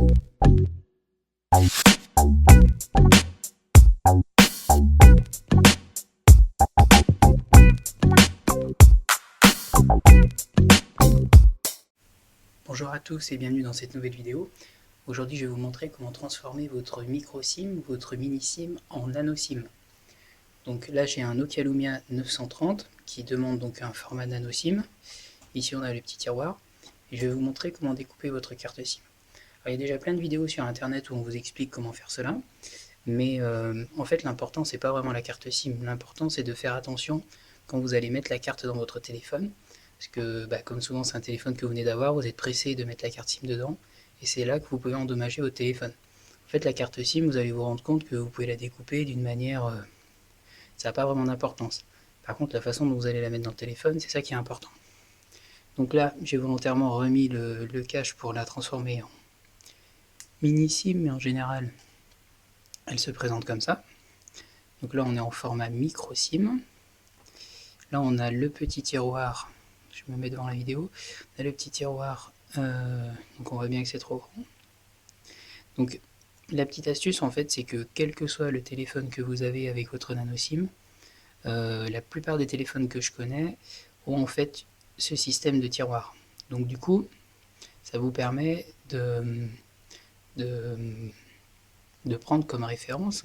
Bonjour à tous et bienvenue dans cette nouvelle vidéo. Aujourd'hui je vais vous montrer comment transformer votre micro SIM, votre mini SIM en nano SIM. Donc là j'ai un Nokia Lumia 930 qui demande donc un format nano SIM. Ici on a le petit tiroir et je vais vous montrer comment découper votre carte SIM. Alors, il y a déjà plein de vidéos sur internet où on vous explique comment faire cela, mais en fait l'important c'est pas vraiment la carte SIM, l'important c'est de faire attention quand vous allez mettre la carte dans votre téléphone. Parce que, comme souvent c'est un téléphone que vous venez d'avoir, vous êtes pressé de mettre la carte SIM dedans, et c'est là que vous pouvez endommager votre téléphone. En fait, la carte SIM, vous allez vous rendre compte que vous pouvez la découper d'une manière... ça n'a pas vraiment d'importance. Par contre, la façon dont vous allez la mettre dans le téléphone, c'est ça qui est important. Donc là, j'ai volontairement remis le cache pour la transformer en mini SIM, mais en général, elle se présente comme ça. Donc là, on est en format micro SIM. Là, on a le petit tiroir. Je me mets devant la vidéo. On a le petit tiroir, donc on voit bien que c'est trop grand. Donc la petite astuce en fait, c'est que quel que soit le téléphone que vous avez avec votre nano SIM, la plupart des téléphones que je connais ont en fait ce système de tiroir. Donc du coup, ça vous permet de prendre comme référence,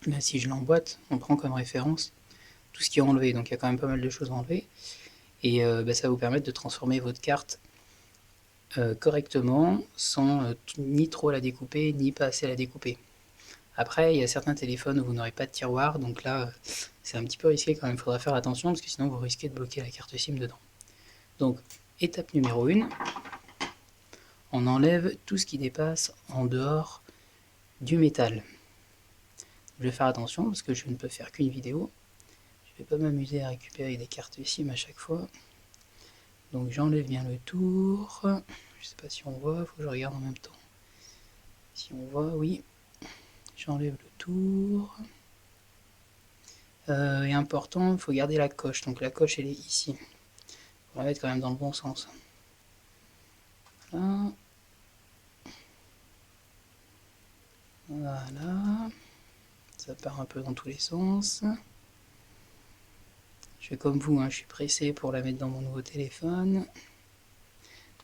là si je l'emboîte, on prend comme référence tout ce qui est enlevé. Donc il y a quand même pas mal de choses à enlever. Et ça va vous permettre de transformer votre carte correctement sans ni trop la découper ni pas assez la découper. Après, il y a certains téléphones où vous n'aurez pas de tiroir, donc là c'est un petit peu risqué quand même, il faudra faire attention parce que sinon vous risquez de bloquer la carte SIM dedans. Donc étape numéro 1, on enlève tout ce qui dépasse en dehors du métal. Je vais faire attention parce que je ne peux faire qu'une vidéo, je ne vais pas m'amuser à récupérer des cartes SIM à chaque fois. Donc j'enlève bien le tour, je sais pas si on voit, il faut que je regarde en même temps. Si on voit, oui, j'enlève le tour. Et important, il faut garder la coche, donc la coche elle est ici. On va la mettre quand même dans le bon sens. Voilà. Voilà. Ça part un peu dans tous les sens. Je fais comme vous, hein, je suis pressé pour la mettre dans mon nouveau téléphone.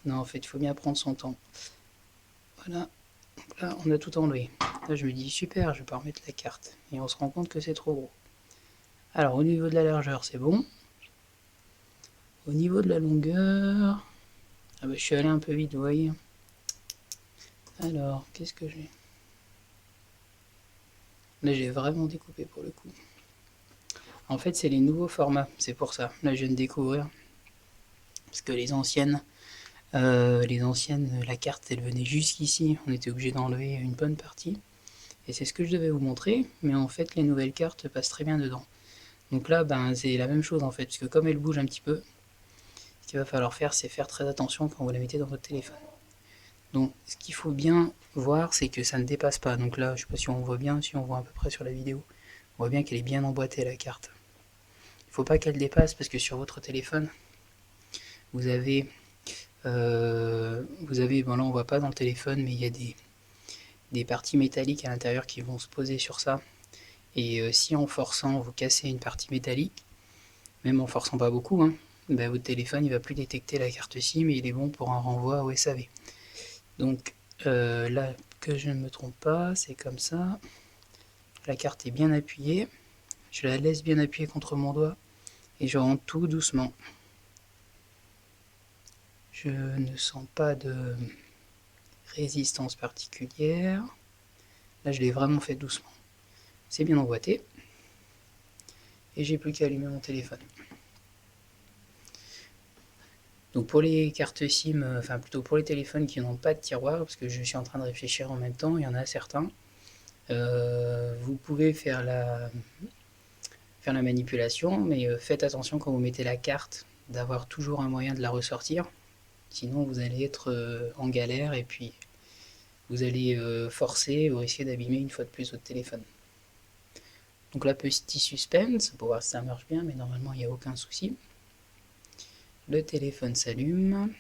Non, en fait, il faut bien prendre son temps. Voilà. Là, on a tout enlevé. Là, je me dis, super, je vais pas remettre la carte. Et on se rend compte que c'est trop gros. Alors, au niveau de la largeur, c'est bon. Au niveau de la longueur... Ah bah, je suis allé un peu vite, vous voyez. Alors, qu'est-ce que j'ai? Là, j'ai vraiment découpé pour le coup. En fait, c'est les nouveaux formats, c'est pour ça. Là, je viens de découvrir. Parce que les anciennes, la carte, elle venait jusqu'ici. On était obligé d'enlever une bonne partie. Et c'est ce que je devais vous montrer. Mais en fait, les nouvelles cartes passent très bien dedans. Donc là, c'est la même chose en fait. Parce que comme elle bouge un petit peu, ce qu'il va falloir faire, c'est faire très attention quand vous la mettez dans votre téléphone. Donc, ce qu'il faut bien voir, c'est que ça ne dépasse pas. Donc là, je ne sais pas si on voit bien, si on voit à peu près sur la vidéo. On voit bien qu'elle est bien emboîtée, la carte. Il ne faut pas qu'elle dépasse parce que sur votre téléphone, vous avez, bon là on voit pas dans le téléphone, mais il y a des parties métalliques à l'intérieur qui vont se poser sur ça. Et si en forçant vous cassez une partie métallique, même en forçant pas beaucoup, hein, votre téléphone il va plus détecter la carte SIM et il est bon pour un renvoi au SAV. Donc là, que je ne me trompe pas, c'est comme ça. La carte est bien appuyée. Je la laisse bien appuyée contre mon doigt et je rentre tout doucement. Je ne sens pas de résistance particulière. Là, je l'ai vraiment fait doucement. C'est bien emboîté. Et j'ai plus qu'à allumer mon téléphone. Donc pour les cartes SIM, enfin plutôt pour les téléphones qui n'ont pas de tiroir, parce que je suis en train de réfléchir en même temps, il y en a certains, vous pouvez faire la manipulation, mais faites attention quand vous mettez la carte d'avoir toujours un moyen de la ressortir. Sinon vous allez être en galère et puis vous allez forcer, vous risquez d'abîmer une fois de plus votre téléphone. Donc là, petit suspense pour voir si ça marche bien, mais normalement il n'y a aucun souci. Le téléphone s'allume.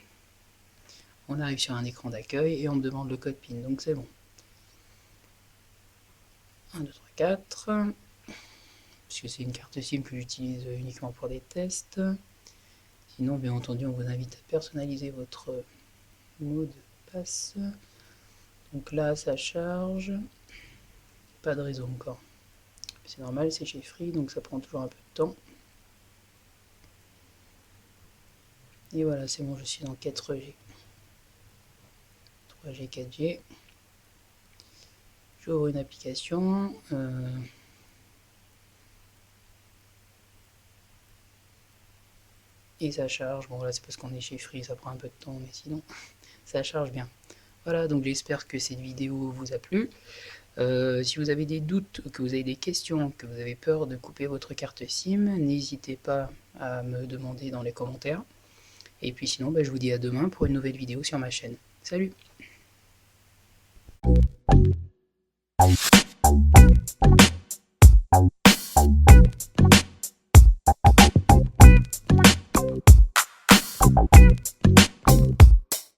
On arrive sur un écran d'accueil et on me demande le code PIN, donc c'est bon. 1, 2, 3, 4. Puisque c'est une carte SIM que j'utilise uniquement pour des tests. Sinon, bien entendu, on vous invite à personnaliser votre mot de passe. Donc là, ça charge. Pas de réseau encore. C'est normal, c'est chez Free, donc ça prend toujours un peu de temps. Et voilà, c'est bon, je suis dans 4G. 3G, 4G. J'ouvre une application. Et ça charge. Bon, là, c'est parce qu'on est chez Free, ça prend un peu de temps, mais sinon, ça charge bien. Voilà, donc j'espère que cette vidéo vous a plu. Si vous avez des doutes, que vous avez des questions, que vous avez peur de couper votre carte SIM, n'hésitez pas à me demander dans les commentaires. Et puis sinon, je vous dis à demain pour une nouvelle vidéo sur ma chaîne. Salut!